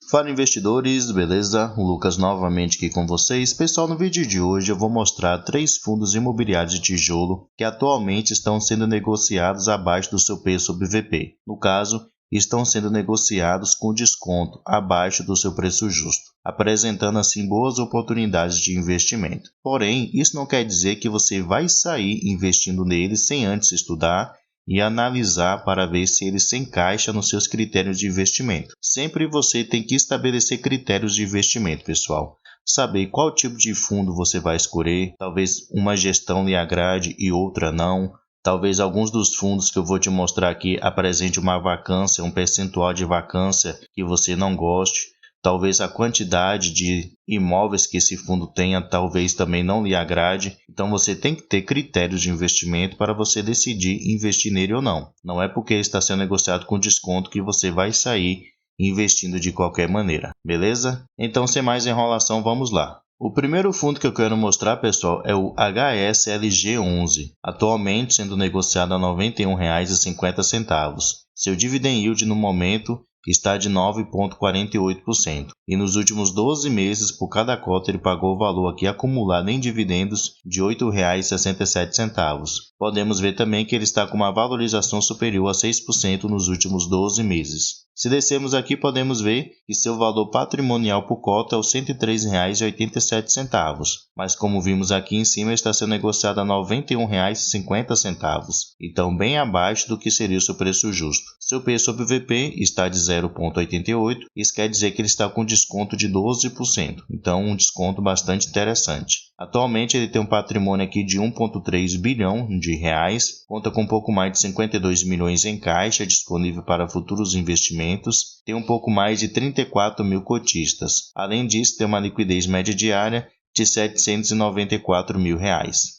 Fala investidores, beleza? O Lucas novamente aqui com vocês. Pessoal, no vídeo de hoje eu vou mostrar 3 fundos imobiliários de tijolo que atualmente estão sendo negociados abaixo do seu preço sobre VP. No caso, estão sendo negociados com desconto abaixo do seu preço justo, apresentando assim boas oportunidades de investimento. Porém, isso não quer dizer que você vai sair investindo neles sem antes estudar e analisar para ver se ele se encaixa nos seus critérios de investimento. Sempre você tem que estabelecer critérios de investimento, pessoal. Saber qual tipo de fundo você vai escolher, talvez uma gestão lhe agrade e outra não. Talvez alguns dos fundos que eu vou te mostrar aqui apresente uma vacância, um percentual de vacância que você não goste. Talvez a quantidade de imóveis que esse fundo tenha talvez também não lhe agrade. Então você tem que ter critérios de investimento para você decidir investir nele ou não. Não é porque ele está sendo negociado com desconto que você vai sair investindo de qualquer maneira, beleza? Então, sem mais enrolação, vamos lá. O primeiro fundo que eu quero mostrar, pessoal, é o HSLG11, atualmente sendo negociado a R$ 91,50. Seu dividend yield no momento está de 9,48%. E nos últimos 12 meses, por cada cota, ele pagou o valor aqui acumulado em dividendos de R$ 8,67. Podemos ver também que ele está com uma valorização superior a 6% nos últimos 12 meses. Se descermos aqui, podemos ver que seu valor patrimonial por cota é R$ 103,87, mas como vimos aqui em cima, está sendo negociado a R$ 91,50, então bem abaixo do que seria o seu preço justo. Seu preço sobre VP está de 0,88, isso quer dizer que ele está com desconto de 12%, então um desconto bastante interessante. Atualmente ele tem um patrimônio aqui de 1,3 bilhão de reais, conta com um pouco mais de 52 milhões em caixa disponível para futuros investimentos, tem um pouco mais de 34 mil cotistas. Além disso, tem uma liquidez média diária de R$ 794 mil.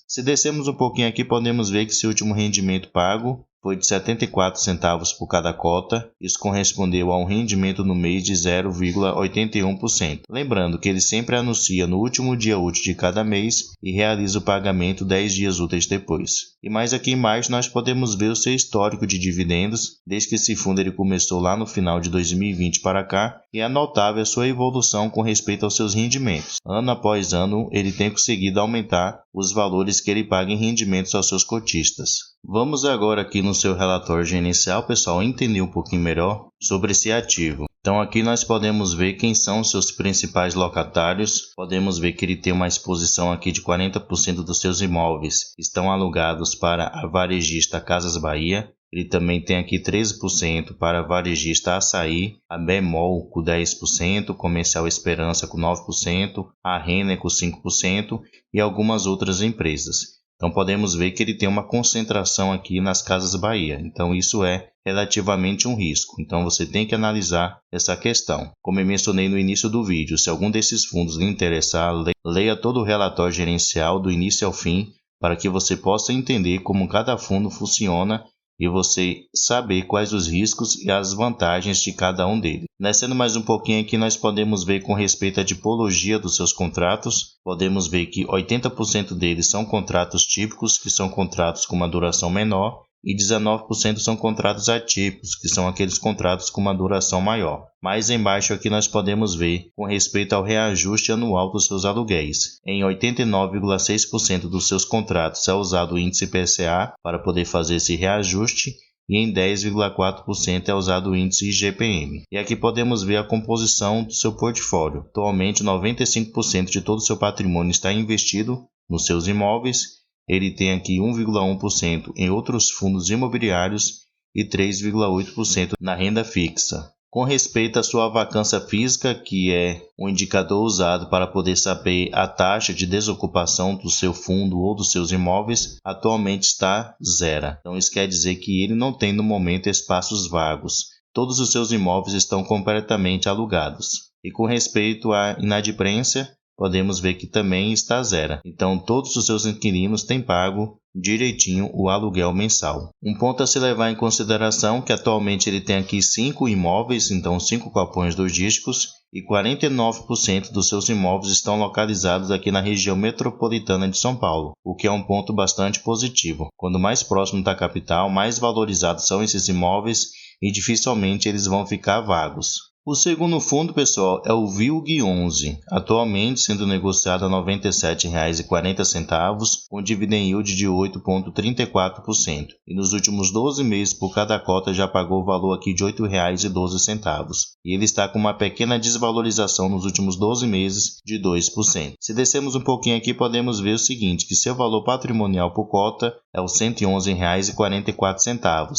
Se descermos um pouquinho aqui, podemos ver que seu último rendimento pago foi de 74 centavos por cada cota. Isso correspondeu a um rendimento no mês de 0,81%. Lembrando que ele sempre anuncia no último dia útil de cada mês e realiza o pagamento 10 dias úteis depois. E mais aqui embaixo nós podemos ver o seu histórico de dividendos, desde que esse fundo ele começou lá no final de 2020 para cá, e é notável a sua evolução com respeito aos seus rendimentos. Ano após ano, ele tem conseguido aumentar os valores que ele paga em rendimentos aos seus cotistas. Vamos agora aqui no seu relatório gerencial, pessoal, entender um pouquinho melhor sobre esse ativo. Então aqui nós podemos ver quem são os seus principais locatários. Podemos ver que ele tem uma exposição aqui de 40% dos seus imóveis estão alugados para a varejista Casas Bahia. Ele também tem aqui 13% para a varejista Açaí, a Bemol com 10%, Comercial Esperança com 9%, a Renner com 5% e algumas outras empresas. Então podemos ver que ele tem uma concentração aqui nas Casas Bahia, então isso é relativamente um risco, então você tem que analisar essa questão. Como eu mencionei no início do vídeo, se algum desses fundos lhe interessar, leia todo o relatório gerencial do início ao fim, para que você possa entender como cada fundo funciona e você saber quais os riscos e as vantagens de cada um deles. Descendo mais um pouquinho aqui, nós podemos ver com respeito à tipologia dos seus contratos. Podemos ver que 80% deles são contratos típicos, que são contratos com uma duração menor, e 19% são contratos atípicos, que são aqueles contratos com uma duração maior. Mais embaixo aqui nós podemos ver com respeito ao reajuste anual dos seus aluguéis. Em 89,6% dos seus contratos é usado o índice IPCA para poder fazer esse reajuste, e em 10,4% é usado o índice IGPM. E aqui podemos ver a composição do seu portfólio. Atualmente 95% de todo o seu patrimônio está investido nos seus imóveis. Ele tem aqui 1,1% em outros fundos imobiliários e 3,8% na renda fixa. Com respeito à sua vacância física, que é um indicador usado para poder saber a taxa de desocupação do seu fundo ou dos seus imóveis, atualmente está zero. Então isso quer dizer que ele não tem no momento espaços vagos. Todos os seus imóveis estão completamente alugados. E com respeito à inadimplência, podemos ver que também está zero. Então todos os seus inquilinos têm pago direitinho o aluguel mensal. Um ponto a se levar em consideração é que atualmente ele tem aqui 5 imóveis, então 5 galpões logísticos, e 49% dos seus imóveis estão localizados aqui na região metropolitana de São Paulo, o que é um ponto bastante positivo. Quando mais próximo da capital, mais valorizados são esses imóveis e dificilmente eles vão ficar vagos. O segundo fundo, pessoal, é o VILG11, atualmente sendo negociado a R$ 97,40, com dividend yield de 8,34%. E nos últimos 12 meses, por cada cota, já pagou o valor aqui de R$ 8,12. E ele está com uma pequena desvalorização nos últimos 12 meses de 2%. Se descermos um pouquinho aqui, podemos ver o seguinte, que seu valor patrimonial por cota é o R$ 111,44.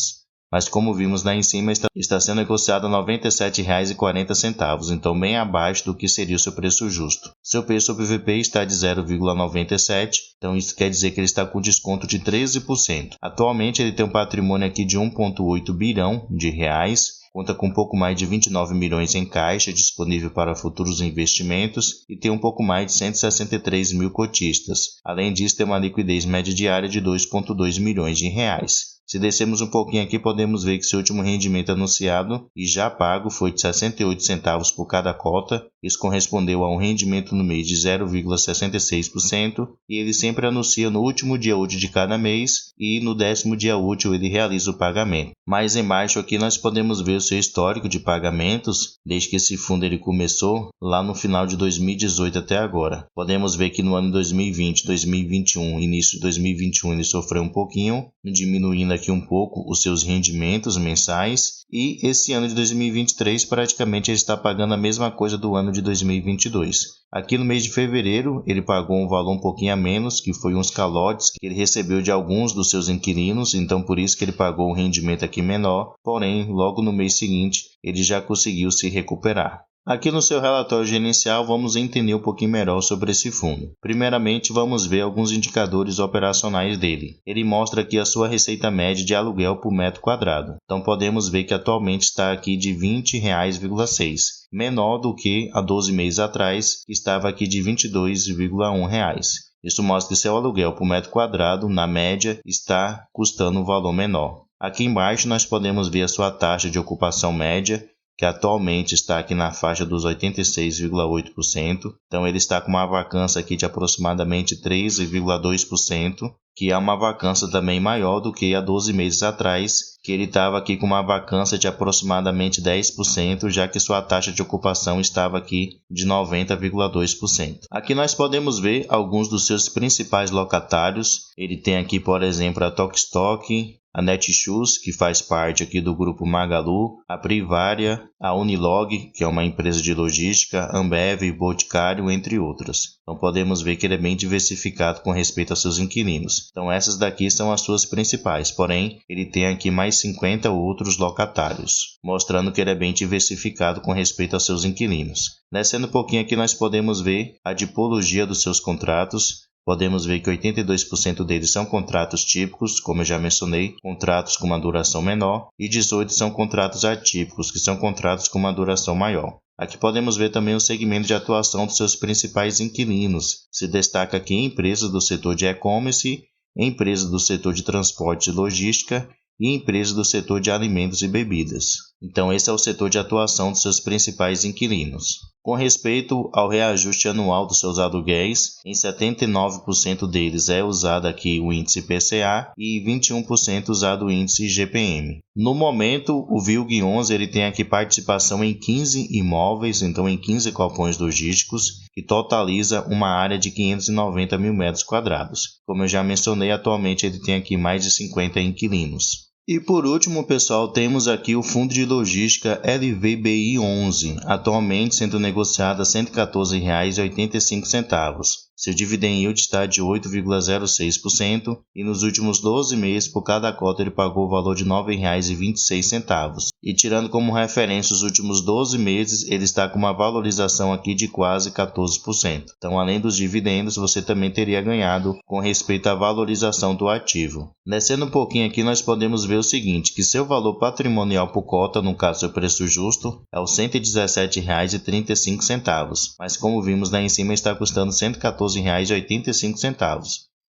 Mas como vimos lá em cima, está sendo negociado a R$ 97,40, então bem abaixo do que seria o seu preço justo. Seu P sobre VP está de 0,97, então isso quer dizer que ele está com desconto de 13%. Atualmente ele tem um patrimônio aqui de 1,8 bilhão de reais, conta com um pouco mais de 29 milhões em caixa disponível para futuros investimentos e tem um pouco mais de 163 mil cotistas. Além disso, tem uma liquidez média diária de 2,2 milhões de reais. Se descermos um pouquinho aqui, podemos ver que seu último rendimento anunciado e já pago foi de 68 centavos por cada cota. Isso correspondeu a um rendimento no mês de 0,66% e ele sempre anuncia no último dia útil de cada mês e no 10º dia útil ele realiza o pagamento. Mais embaixo aqui nós podemos ver o seu histórico de pagamentos desde que esse fundo ele começou lá no final de 2018 até agora. Podemos ver que no ano 2020, 2021, início de 2021 ele sofreu um pouquinho, diminuindo aqui um pouco os seus rendimentos mensais e esse ano de 2023 praticamente ele está pagando a mesma coisa do ano de 2022. Aqui no mês de fevereiro ele pagou um valor um pouquinho a menos, que foi uns calotes que ele recebeu de alguns dos seus inquilinos, então por isso que ele pagou um rendimento aqui menor, porém logo no mês seguinte ele já conseguiu se recuperar. Aqui no seu relatório gerencial vamos entender um pouquinho melhor sobre esse fundo. Primeiramente vamos ver alguns indicadores operacionais dele. Ele mostra aqui a sua receita média de aluguel por metro quadrado. Então podemos ver que atualmente está aqui de R$ 20,06, menor do que há 12 meses atrás, que estava aqui de R$ 22,1. Isso mostra que seu aluguel por metro quadrado, na média, está custando um valor menor. Aqui embaixo nós podemos ver a sua taxa de ocupação média, que atualmente está aqui na faixa dos 86,8%. Então ele está com uma vacância aqui de aproximadamente 13,2%, que é uma vacância também maior do que há 12 meses atrás, que ele estava aqui com uma vacância de aproximadamente 10%, já que sua taxa de ocupação estava aqui de 90,2%. Aqui nós podemos ver alguns dos seus principais locatários. Ele tem aqui, por exemplo, a Tok-Stock, a Netshoes, que faz parte aqui do grupo Magalu, a Privaria, a Unilog, que é uma empresa de logística, Ambev, Boticário, entre outras. Então podemos ver que ele é bem diversificado com respeito aos seus inquilinos. Então essas daqui são as suas principais, porém ele tem aqui mais 50 outros locatários, mostrando que ele é bem diversificado com respeito aos seus inquilinos. Descendo um pouquinho aqui nós podemos ver a tipologia dos seus contratos. Podemos ver que 82% deles são contratos típicos, como eu já mencionei, contratos com uma duração menor, e 18% são contratos atípicos, que são contratos com uma duração maior. Aqui podemos ver também o segmento de atuação dos seus principais inquilinos. Se destaca aqui empresas do setor de e-commerce, empresas do setor de transporte e logística e empresas do setor de alimentos e bebidas. Então esse é o setor de atuação dos seus principais inquilinos. Com respeito ao reajuste anual dos seus aluguéis, em 79% deles é usado aqui o índice IPCA e 21% usado o índice IGPM. No momento, o VILG11 ele tem aqui participação em 15 imóveis, então em 15 galpões logísticos, que totaliza uma área de 590 mil metros quadrados. Como eu já mencionei, atualmente ele tem aqui mais de 50 inquilinos. E por último, pessoal, temos aqui o fundo de logística LVBI11, atualmente sendo negociado a R$ 114,85. Seu dividend yield está de 8,06% e nos últimos 12 meses, por cada cota, ele pagou o valor de R$ 9,26. E tirando como referência os últimos 12 meses, ele está com uma valorização aqui de quase 14%. Então, além dos dividendos, você também teria ganhado com respeito à valorização do ativo. Descendo um pouquinho aqui, nós podemos ver o seguinte, que seu valor patrimonial por cota, no caso seu preço justo, é o R$ 117,35, mas como vimos lá em cima, está custando R$ 114,85.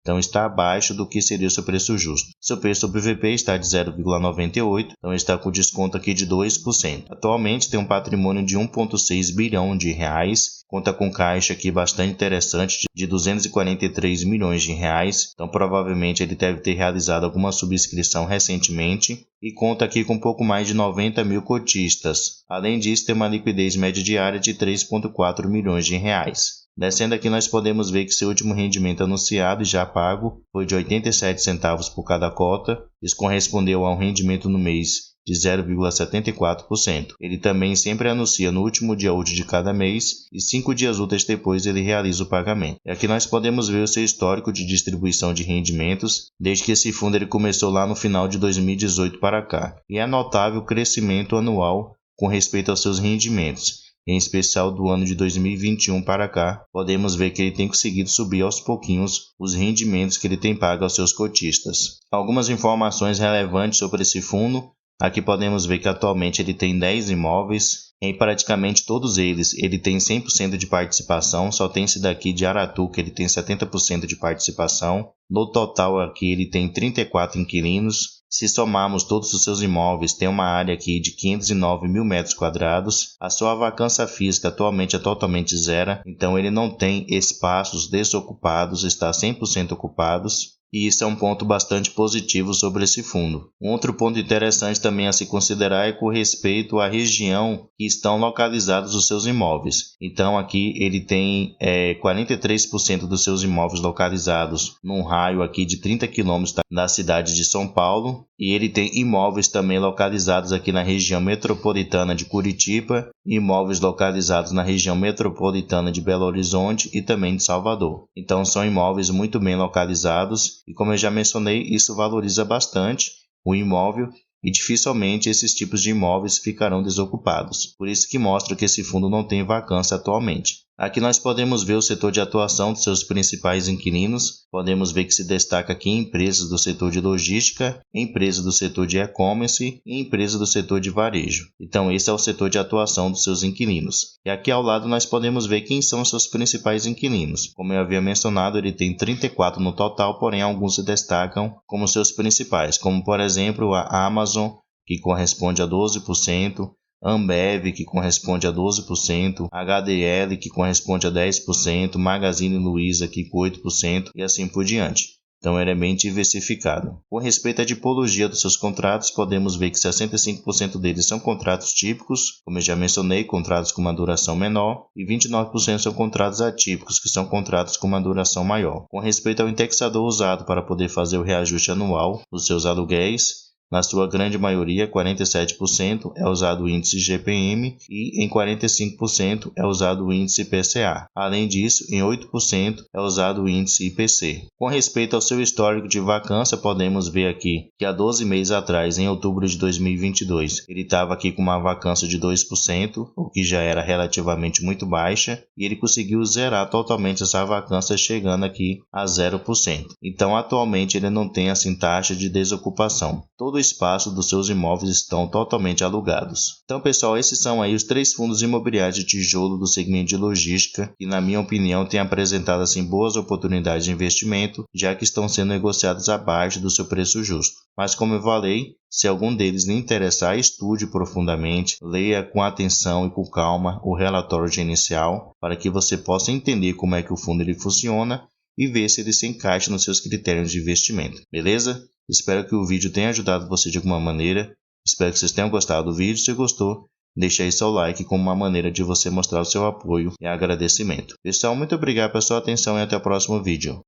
Então está abaixo do que seria o seu preço justo. Seu preço sobre VP está de 0,98, então está com desconto aqui de 2%. Atualmente tem um patrimônio de 1,6 bilhão de reais conta com caixa aqui bastante interessante de 243 milhões de reais, então provavelmente ele deve ter realizado alguma subscrição recentemente e conta aqui com um pouco mais de 90 mil cotistas. Além disso, tem uma liquidez média diária de 3,4 milhões de reais. Descendo aqui, nós podemos ver que seu último rendimento anunciado e já pago foi de 87 centavos por cada cota. Isso correspondeu a um rendimento no mês de 0,74%. Ele também sempre anuncia no último dia útil de cada mês e 5 dias úteis depois ele realiza o pagamento. E aqui nós podemos ver o seu histórico de distribuição de rendimentos desde que esse fundo ele começou lá no final de 2018 para cá. E é notável o crescimento anual com respeito aos seus rendimentos. Em especial do ano de 2021 para cá, podemos ver que ele tem conseguido subir aos pouquinhos os rendimentos que ele tem pago aos seus cotistas. Algumas informações relevantes sobre esse fundo. Aqui podemos ver que atualmente ele tem 10 imóveis. Em praticamente todos eles, ele tem 100% de participação. Só tem esse daqui de Aratu que ele tem 70% de participação. No total aqui ele tem 34 inquilinos. Se somarmos todos os seus imóveis, tem uma área aqui de 509 mil metros quadrados. A sua vacância física atualmente é totalmente zero, então ele não tem espaços desocupados, está 100% ocupados. E isso é um ponto bastante positivo sobre esse fundo. Um outro ponto interessante também a se considerar é com respeito à região que estão localizados os seus imóveis. Então aqui ele tem 43% dos seus imóveis localizados num raio aqui de 30 km da cidade de São Paulo. E ele tem imóveis também localizados aqui na região metropolitana de Curitiba, imóveis localizados na região metropolitana de Belo Horizonte e também de Salvador. Então são imóveis muito bem localizados e, como eu já mencionei, isso valoriza bastante o imóvel e dificilmente esses tipos de imóveis ficarão desocupados. Por isso que mostra que esse fundo não tem vacância atualmente. Aqui nós podemos ver o setor de atuação de seus principais inquilinos. Podemos ver que se destaca aqui empresas do setor de logística, empresas do setor de e-commerce e empresas do setor de varejo. Então esse é o setor de atuação dos seus inquilinos. E aqui ao lado nós podemos ver quem são os seus principais inquilinos. Como eu havia mencionado, ele tem 34 no total, porém alguns se destacam como seus principais, como por exemplo a Amazon, que corresponde a 12%, Ambev, que corresponde a 12%, HDL, que corresponde a 10%, Magazine Luiza, que com 8% e assim por diante. Então ele é bem diversificado. Com respeito à tipologia dos seus contratos, podemos ver que 65% deles são contratos típicos, como eu já mencionei, contratos com uma duração menor, e 29% são contratos atípicos, que são contratos com uma duração maior. Com respeito ao indexador usado para poder fazer o reajuste anual dos seus aluguéis, na sua grande maioria, 47% é usado o índice GPM e em 45% é usado o índice IPCA. Além disso, em 8% é usado o índice IPC. Com respeito ao seu histórico de vacância, podemos ver aqui que há 12 meses atrás, em outubro de 2022, ele estava aqui com uma vacância de 2%, o que já era relativamente muito baixa, e ele conseguiu zerar totalmente essa vacância, chegando aqui a 0%. Então, atualmente, ele não tem assim taxa de desocupação. Todo o espaço dos seus imóveis estão totalmente alugados. Então, pessoal, esses são aí os 3 fundos imobiliários de tijolo do segmento de logística, que na minha opinião têm apresentado assim boas oportunidades de investimento, já que estão sendo negociados abaixo do seu preço justo. Mas como eu falei, se algum deles lhe interessar, estude profundamente, leia com atenção e com calma o relatório inicial, para que você possa entender como é que o fundo ele funciona e ver se ele se encaixa nos seus critérios de investimento, beleza? Espero que o vídeo tenha ajudado você de alguma maneira. Espero que vocês tenham gostado do vídeo. Se gostou, deixe aí seu like como uma maneira de você mostrar o seu apoio e agradecimento. Pessoal, muito obrigado pela sua atenção e até o próximo vídeo.